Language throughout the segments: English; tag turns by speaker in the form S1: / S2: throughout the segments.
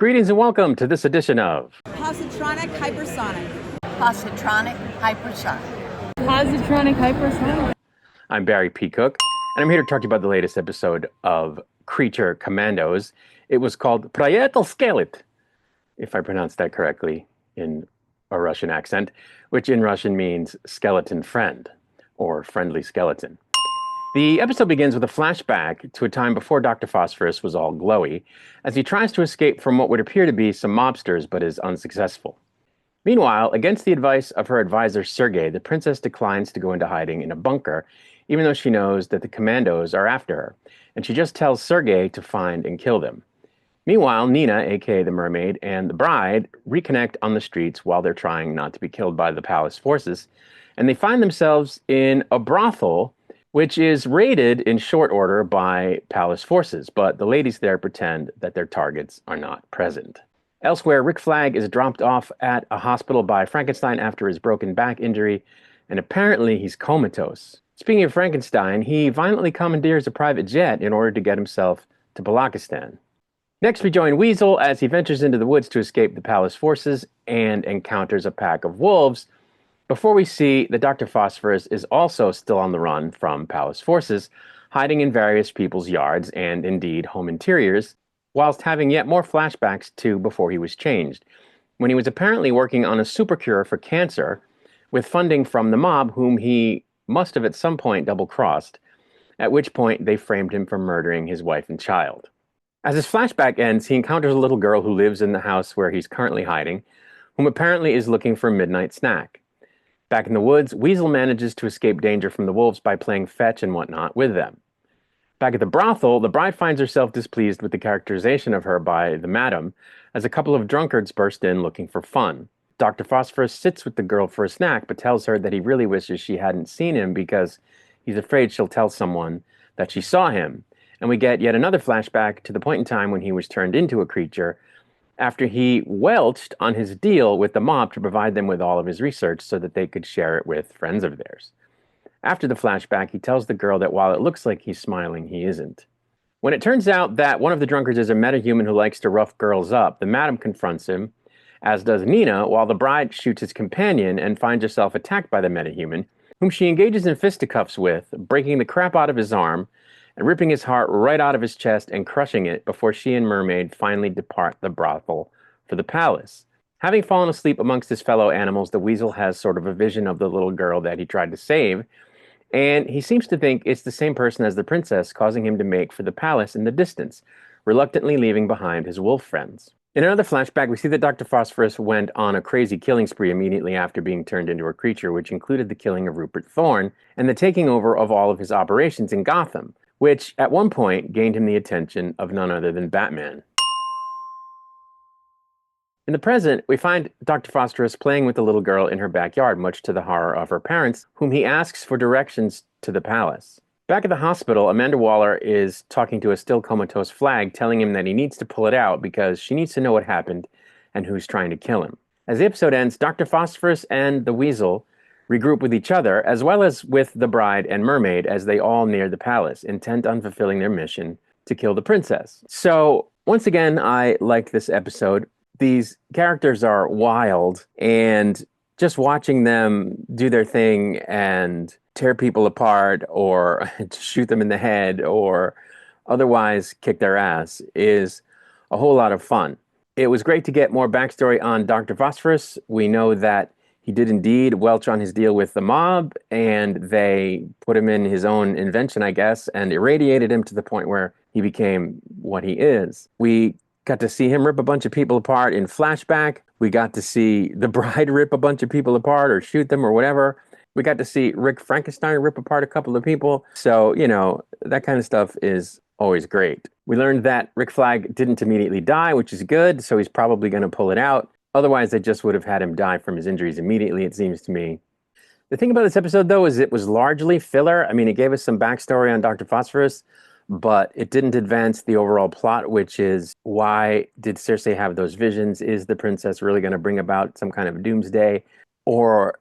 S1: Greetings and welcome to this edition of
S2: Positronic hypersonic.
S3: Positronic hypersonic.
S2: Positronic hypersonic.
S1: I'm Barry P. Cook, and I'm here to talk to you about the latest episode of Creature Commandos. It was called Priyatel Skelet, if I pronounced that correctly in a Russian accent, which in Russian means skeleton friend or friendly skeleton. The episode begins with a flashback to a time before Dr. Phosphorus was all glowy, as he tries to escape from what would appear to be some mobsters but is unsuccessful. Meanwhile, against the advice of her advisor Sergei, the princess declines to go into hiding in a bunker, even though she knows that the Commandos are after her, and she just tells Sergei to find and kill them. Meanwhile, Nina, aka the mermaid, and the bride reconnect on the streets while they're trying not to be killed by the palace forces, and they find themselves in a brothel which is raided in short order by palace forces, but the ladies there pretend that their targets are not present. Elsewhere, Rick Flag is dropped off at a hospital by Frankenstein after his broken back injury, and apparently he's comatose. Speaking of Frankenstein, he violently commandeers a private jet in order to get himself to Balakistan. Next, we join Weasel as he ventures into the woods to escape the palace forces and encounters a pack of wolves, before we see that Dr. Phosphorus is also still on the run from palace forces, hiding in various people's yards and indeed home interiors, whilst having yet more flashbacks to before he was changed, when he was apparently working on a super cure for cancer with funding from the mob whom he must have at some point double-crossed, at which point they framed him for murdering his wife and child. As his flashback ends, he encounters a little girl who lives in the house where he's currently hiding, whom apparently is looking for a midnight snack. Back in the woods, Weasel manages to escape danger from the wolves by playing fetch and whatnot with them. Back at the brothel, the bride finds herself displeased with the characterization of her by the madam, as a couple of drunkards burst in looking for fun. Dr. Phosphorus sits with the girl for a snack, but tells her that he really wishes she hadn't seen him because he's afraid she'll tell someone that she saw him. And we get yet another flashback to the point in time when he was turned into a creature, after he welched on his deal with the mob to provide them with all of his research so that they could share it with friends of theirs. After the flashback, he tells the girl that while it looks like he's smiling, he isn't. When it turns out that one of the drunkards is a metahuman who likes to rough girls up, the madam confronts him, as does Nina, while the bride shoots his companion and finds herself attacked by the metahuman, whom she engages in fisticuffs with, breaking the crap out of his arm, and ripping his heart right out of his chest and crushing it before she and Mermaid finally depart the brothel for the palace. Having fallen asleep amongst his fellow animals, the Weasel has sort of a vision of the little girl that he tried to save, and he seems to think it's the same person as the princess, causing him to make for the palace in the distance, reluctantly leaving behind his wolf friends. In another flashback, we see that Dr. Phosphorus went on a crazy killing spree immediately after being turned into a creature, which included the killing of Rupert Thorne and the taking over of all of his operations in Gotham, which at one point gained him the attention of none other than Batman. In the present, we find Dr. Phosphorus playing with the little girl in her backyard, much to the horror of her parents, whom he asks for directions to the palace. Back at the hospital, Amanda Waller is talking to a still comatose Flag, telling him that he needs to pull it out because she needs to know what happened and who's trying to kill him. As the episode ends, Dr. Phosphorus and the Weasel regroup with each other, as well as with the bride and mermaid, as they all near the palace, intent on fulfilling their mission to kill the princess. So, once again, I liked this episode. These characters are wild, and just watching them do their thing and tear people apart or shoot them in the head or otherwise kick their ass is a whole lot of fun. It was great to get more backstory on Dr. Phosphorus. We know that he did indeed welch on his deal with the mob, and they put him in his own invention, I guess, and irradiated him to the point where he became what he is. We got to see him rip a bunch of people apart in flashback. We got to see the bride rip a bunch of people apart or shoot them or whatever. We got to see Rick Frankenstein rip apart a couple of people. So, that kind of stuff is always great. We learned that Rick Flag didn't immediately die, which is good, so he's probably going to pull it out. Otherwise, they just would have had him die from his injuries immediately, it seems to me. The thing about this episode, though, is it was largely filler. I mean, it gave us some backstory on Dr. Phosphorus, but it didn't advance the overall plot, which is why did Cersei have those visions? Is the princess really going to bring about some kind of doomsday? Or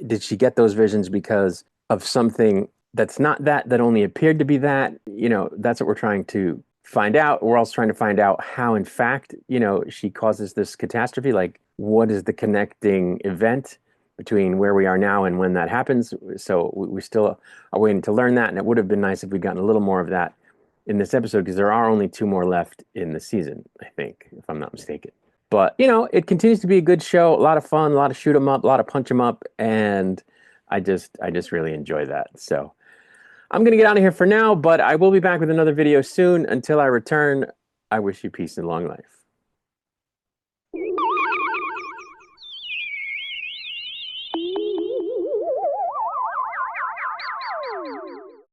S1: did she get those visions because of something that's not that only appeared to be that? That's what we're trying to find out. We're also trying to find out how, in fact, she causes this catastrophe. Like, what is the connecting event between where we are now and when that happens? So we still are waiting to learn that, and it would have been nice if we'd gotten a little more of that in this episode, because there are only 2 more left in the season, I think, if I'm not mistaken. But, it continues to be a good show, a lot of fun, a lot of shoot 'em up, a lot of punch 'em up, and I just really enjoy that. So I'm going to get out of here for now, but I will be back with another video soon. Until I return, I wish you peace and long life.